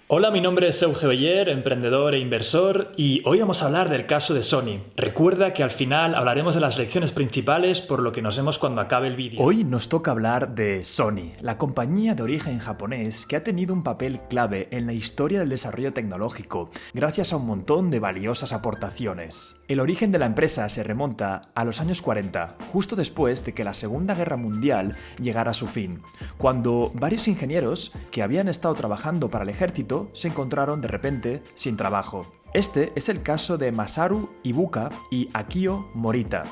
Hola, mi nombre es Euge Beller, emprendedor e inversor, y hoy vamos a hablar del caso de Sony. Recuerda que al final hablaremos de las lecciones principales, por lo que nos vemos cuando acabe el vídeo. Hoy nos toca hablar de Sony, la compañía de origen japonés que ha tenido un papel clave en la historia del desarrollo tecnológico, gracias a un montón de valiosas aportaciones. El origen de la empresa se remonta a los años 40, justo después de que la Segunda Guerra Mundial llegara a su fin, cuando varios ingenieros que habían estado trabajando para el ejército se encontraron de repente sin trabajo. Este es el caso de Masaru Ibuka y Akio Morita,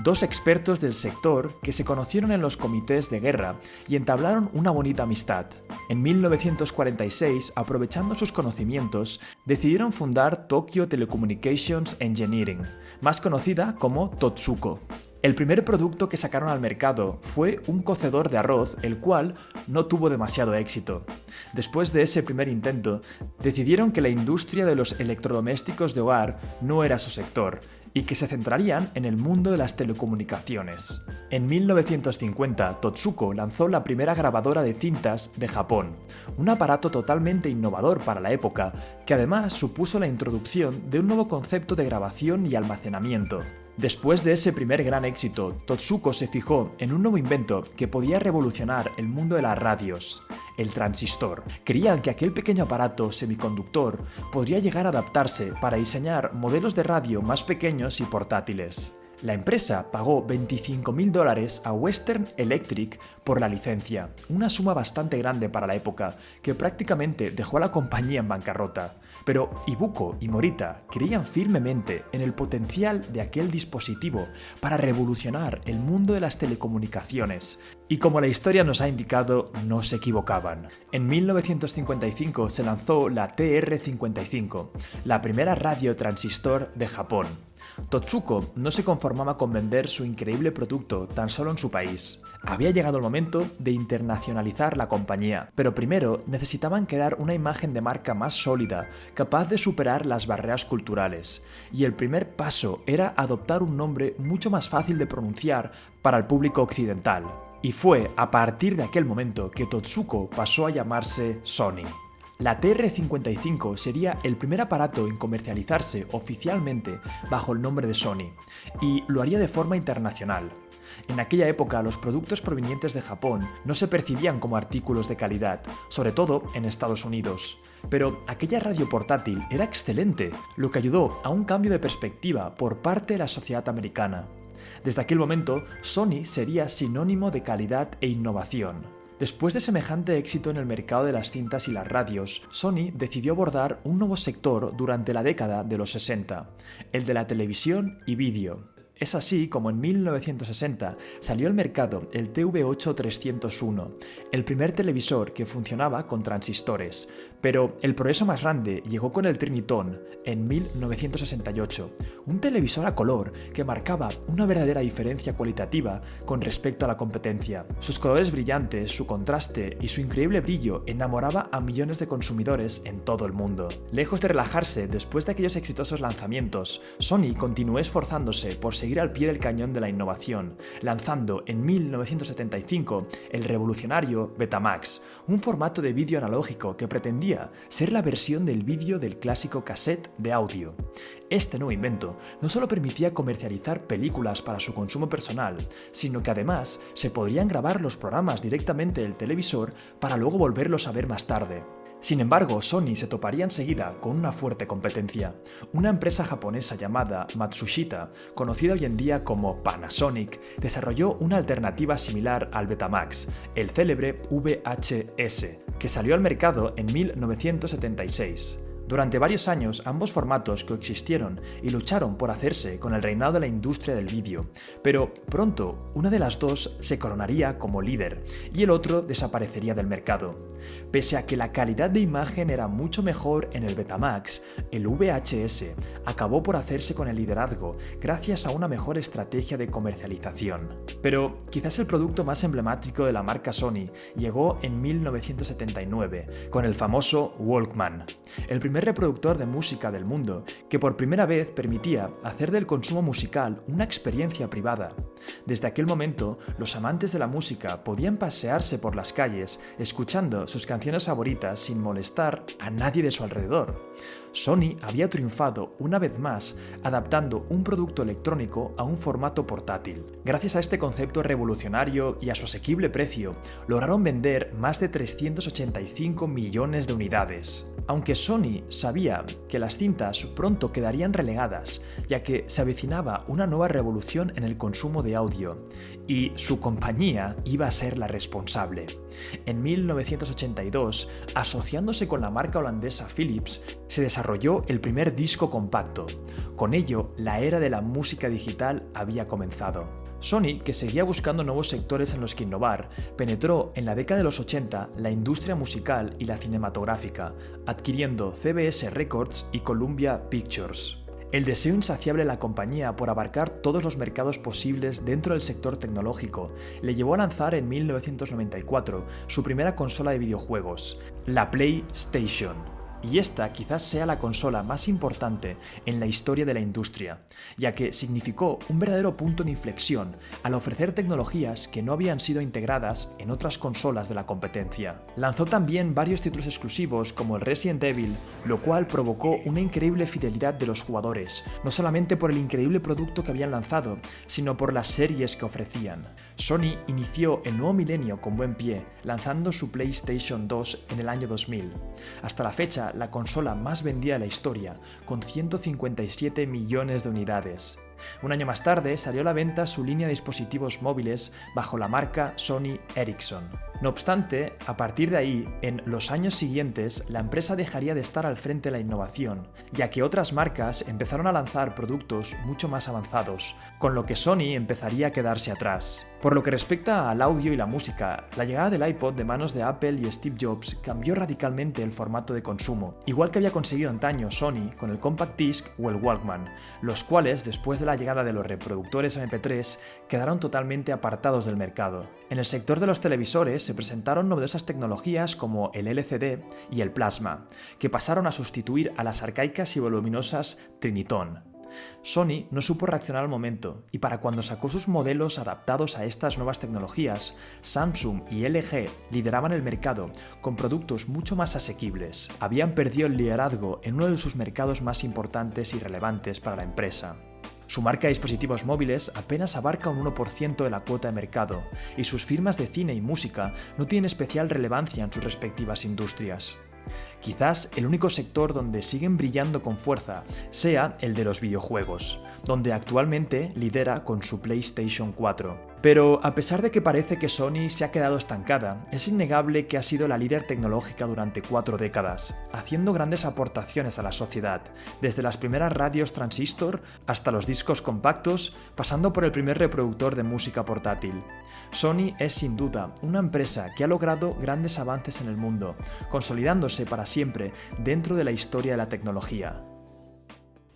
dos expertos del sector que se conocieron en los comités de guerra y entablaron una bonita amistad. En 1946, aprovechando sus conocimientos, decidieron fundar Tokyo Telecommunications Engineering, más conocida como Totsuko. El primer producto que sacaron al mercado fue un cocedor de arroz, el cual no tuvo demasiado éxito. Después de ese primer intento, decidieron que la industria de los electrodomésticos de hogar no era su sector, y que se centrarían en el mundo de las telecomunicaciones. En 1950, Totsuko lanzó la primera grabadora de cintas de Japón, un aparato totalmente innovador para la época, que además supuso la introducción de un nuevo concepto de grabación y almacenamiento. Después de ese primer gran éxito, Totsuko se fijó en un nuevo invento que podía revolucionar el mundo de las radios: el transistor. Creían que aquel pequeño aparato semiconductor podría llegar a adaptarse para diseñar modelos de radio más pequeños y portátiles. La empresa pagó $25.000 a Western Electric por la licencia, una suma bastante grande para la época, que prácticamente dejó a la compañía en bancarrota. Pero Ibuko y Morita creían firmemente en el potencial de aquel dispositivo para revolucionar el mundo de las telecomunicaciones. Y como la historia nos ha indicado, no se equivocaban. En 1955 se lanzó la TR-55, la primera radio transistor de Japón. Totsuko no se conformaba con vender su increíble producto tan solo en su país. Había llegado el momento de internacionalizar la compañía, pero primero necesitaban crear una imagen de marca más sólida, capaz de superar las barreras culturales. Y el primer paso era adoptar un nombre mucho más fácil de pronunciar para el público occidental. Y fue a partir de aquel momento que Totsuko pasó a llamarse Sony. La TR-55 sería el primer aparato en comercializarse oficialmente bajo el nombre de Sony, y lo haría de forma internacional. En aquella época, los productos provenientes de Japón no se percibían como artículos de calidad, sobre todo en Estados Unidos. Pero aquella radio portátil era excelente, lo que ayudó a un cambio de perspectiva por parte de la sociedad americana. Desde aquel momento, Sony sería sinónimo de calidad e innovación. Después de semejante éxito en el mercado de las cintas y las radios, Sony decidió abordar un nuevo sector durante la década de los 60, el de la televisión y vídeo. Es así como en 1960 salió al mercado el TV8-301, el primer televisor que funcionaba con transistores. Pero el progreso más grande llegó con el Trinitón en 1968, un televisor a color que marcaba una verdadera diferencia cualitativa con respecto a la competencia. Sus colores brillantes, su contraste y su increíble brillo enamoraba a millones de consumidores en todo el mundo. Lejos de relajarse después de aquellos exitosos lanzamientos, Sony continuó esforzándose por seguir al pie del cañón de la innovación, lanzando en 1975 el revolucionario Betamax, un formato de vídeo analógico que pretendía ser la versión del vídeo del clásico cassette de audio. Este nuevo invento no solo permitía comercializar películas para su consumo personal, sino que además se podrían grabar los programas directamente del televisor para luego volverlos a ver más tarde. Sin embargo, Sony se toparía enseguida con una fuerte competencia. Una empresa japonesa llamada Matsushita, conocida hoy en día como Panasonic, desarrolló una alternativa similar al Betamax, el célebre VHS, que salió al mercado en 1976. Durante varios años, ambos formatos coexistieron y lucharon por hacerse con el reinado de la industria del vídeo, pero pronto una de las dos se coronaría como líder y el otro desaparecería del mercado. Pese a que la calidad de imagen era mucho mejor en el Betamax, el VHS acabó por hacerse con el liderazgo gracias a una mejor estrategia de comercialización. Pero quizás el producto más emblemático de la marca Sony llegó en 1979, con el famoso Walkman. el primer reproductor de música del mundo, que por primera vez permitía hacer del consumo musical una experiencia privada. Desde aquel momento, los amantes de la música podían pasearse por las calles escuchando sus canciones favoritas sin molestar a nadie de su alrededor. Sony había triunfado una vez más adaptando un producto electrónico a un formato portátil. Gracias a este concepto revolucionario y a su asequible precio, lograron vender más de 385 millones de unidades. Aunque Sony sabía que las cintas pronto quedarían relegadas, ya que se avecinaba una nueva revolución en el consumo de audio, y su compañía iba a ser la responsable. En 1982, asociándose con la marca holandesa Philips, se desarrolló el primer disco compacto. Con ello, la era de la música digital había comenzado. Sony, que seguía buscando nuevos sectores en los que innovar, penetró en la década de los 80 la industria musical y la cinematográfica, adquiriendo CBS Records y Columbia Pictures. El deseo insaciable de la compañía por abarcar todos los mercados posibles dentro del sector tecnológico le llevó a lanzar en 1994 su primera consola de videojuegos, la PlayStation. Y esta quizás sea la consola más importante en la historia de la industria, ya que significó un verdadero punto de inflexión al ofrecer tecnologías que no habían sido integradas en otras consolas de la competencia. Lanzó también varios títulos exclusivos como el Resident Evil, lo cual provocó una increíble fidelidad de los jugadores, no solamente por el increíble producto que habían lanzado, sino por las series que ofrecían. Sony inició el nuevo milenio con buen pie, lanzando su PlayStation 2 en el año 2000. Hasta la fecha, la consola más vendida de la historia, con 157 millones de unidades. Un año más tarde salió a la venta su línea de dispositivos móviles bajo la marca Sony Ericsson. No obstante, a partir de ahí, en los años siguientes, la empresa dejaría de estar al frente de la innovación, ya que otras marcas empezaron a lanzar productos mucho más avanzados, con lo que Sony empezaría a quedarse atrás. Por lo que respecta al audio y la música, la llegada del iPod de manos de Apple y Steve Jobs cambió radicalmente el formato de consumo, igual que había conseguido antaño Sony con el Compact Disc o el Walkman, los cuales, después de la llegada de los reproductores MP3, quedaron totalmente apartados del mercado. En el sector de los televisores se presentaron novedosas tecnologías como el LCD y el plasma, que pasaron a sustituir a las arcaicas y voluminosas Trinitón. Sony no supo reaccionar al momento, y para cuando sacó sus modelos adaptados a estas nuevas tecnologías, Samsung y LG lideraban el mercado con productos mucho más asequibles. Habían perdido el liderazgo en uno de sus mercados más importantes y relevantes para la empresa. Su marca de dispositivos móviles apenas abarca un 1% de la cuota de mercado, y sus firmas de cine y música no tienen especial relevancia en sus respectivas industrias. Quizás el único sector donde siguen brillando con fuerza sea el de los videojuegos, donde actualmente lidera con su PlayStation 4. Pero a pesar de que parece que Sony se ha quedado estancada, es innegable que ha sido la líder tecnológica durante 4 décadas, haciendo grandes aportaciones a la sociedad, desde las primeras radios transistor hasta los discos compactos, pasando por el primer reproductor de música portátil. Sony es sin duda una empresa que ha logrado grandes avances en el mundo, consolidándose para siempre dentro de la historia de la tecnología.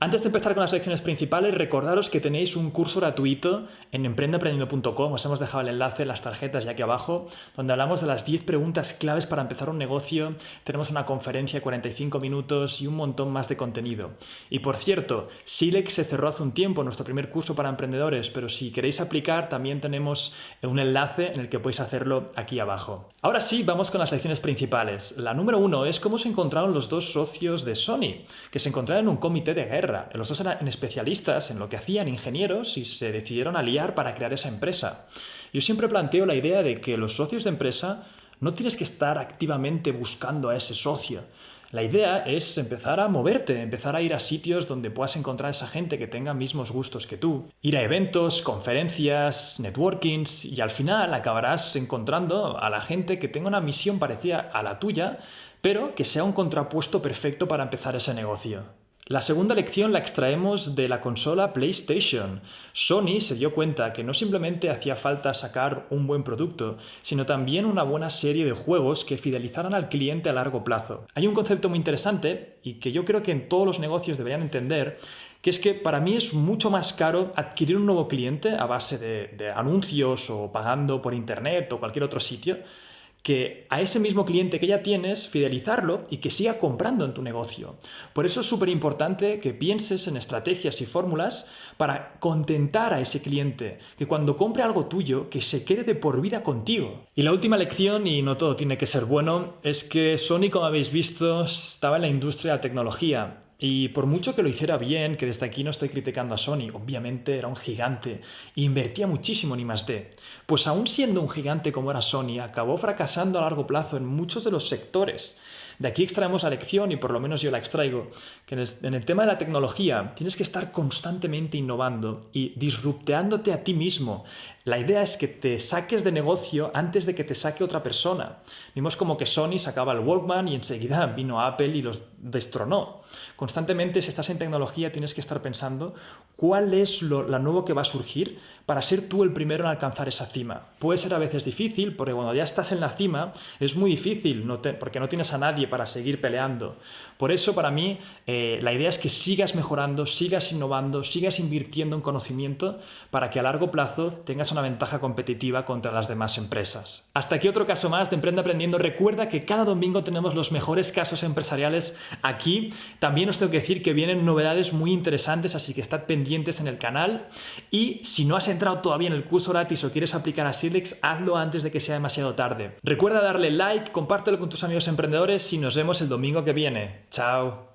Antes de empezar con las lecciones principales, recordaros que tenéis un curso gratuito en emprendeaprendiendo.com, os hemos dejado el enlace en las tarjetas ya aquí abajo, donde hablamos de las 10 preguntas claves para empezar un negocio, tenemos una conferencia de 45 minutos y un montón más de contenido. Y por cierto, Silex se cerró hace un tiempo, nuestro primer curso para emprendedores, pero si queréis aplicar también tenemos un enlace en el que podéis hacerlo aquí abajo. Ahora sí, vamos con las lecciones principales. La número 1 es cómo se encontraron los dos socios de Sony, que se encontraron en un comité de guerra. Los dos eran especialistas en lo que hacían, ingenieros, y se decidieron aliar para crear esa empresa. Yo siempre planteo la idea de que los socios de empresa no tienes que estar activamente buscando a ese socio. La idea es empezar a moverte, empezar a ir a sitios donde puedas encontrar a esa gente que tenga mismos gustos que tú. Ir a eventos, conferencias, networkings, y al final acabarás encontrando a la gente que tenga una misión parecida a la tuya, pero que sea un contrapuesto perfecto para empezar ese negocio. La segunda lección la extraemos de la consola PlayStation. Sony se dio cuenta que no simplemente hacía falta sacar un buen producto, sino también una buena serie de juegos que fidelizaran al cliente a largo plazo. Hay un concepto muy interesante y que yo creo que en todos los negocios deberían entender, que es que para mí es mucho más caro adquirir un nuevo cliente a base de anuncios o pagando por internet o cualquier otro sitio, que a ese mismo cliente que ya tienes, fidelizarlo y que siga comprando en tu negocio. Por eso es súper importante que pienses en estrategias y fórmulas para contentar a ese cliente, que cuando compre algo tuyo, que se quede de por vida contigo. Y la última lección, y no todo tiene que ser bueno, es que Sony, como habéis visto, estaba en la industria de la tecnología. Y por mucho que lo hiciera bien, que desde aquí no estoy criticando a Sony, obviamente era un gigante e invertía muchísimo en I+D. Pues aún siendo un gigante como era Sony, acabó fracasando a largo plazo en muchos de los sectores. De aquí extraemos la lección, y por lo menos yo la extraigo, que en el tema de la tecnología tienes que estar constantemente innovando y disrupteándote a ti mismo. La idea es que te saques de negocio antes de que te saque otra persona. Vimos como que Sony sacaba el Walkman y enseguida vino Apple y los destronó. Constantemente, si estás en tecnología, tienes que estar pensando cuál es la nuevo que va a surgir para ser tú el primero en alcanzar esa cima. Puede ser a veces difícil, porque cuando ya estás en la cima es muy difícil, porque no tienes a nadie para seguir peleando. Por eso, para mí, la idea es que sigas mejorando, sigas innovando, sigas invirtiendo en conocimiento para que a largo plazo tengas una ventaja competitiva contra las demás empresas. Hasta aquí otro caso más de Emprende Aprendiendo. Recuerda que cada domingo tenemos los mejores casos empresariales aquí. También os tengo que decir que vienen novedades muy interesantes, así que estad pendientes en el canal. Y si no has entrado todavía en el curso gratis o quieres aplicar a Silex, hazlo antes de que sea demasiado tarde. Recuerda darle like, compártelo con tus amigos emprendedores y nos vemos el domingo que viene. ¡Chao!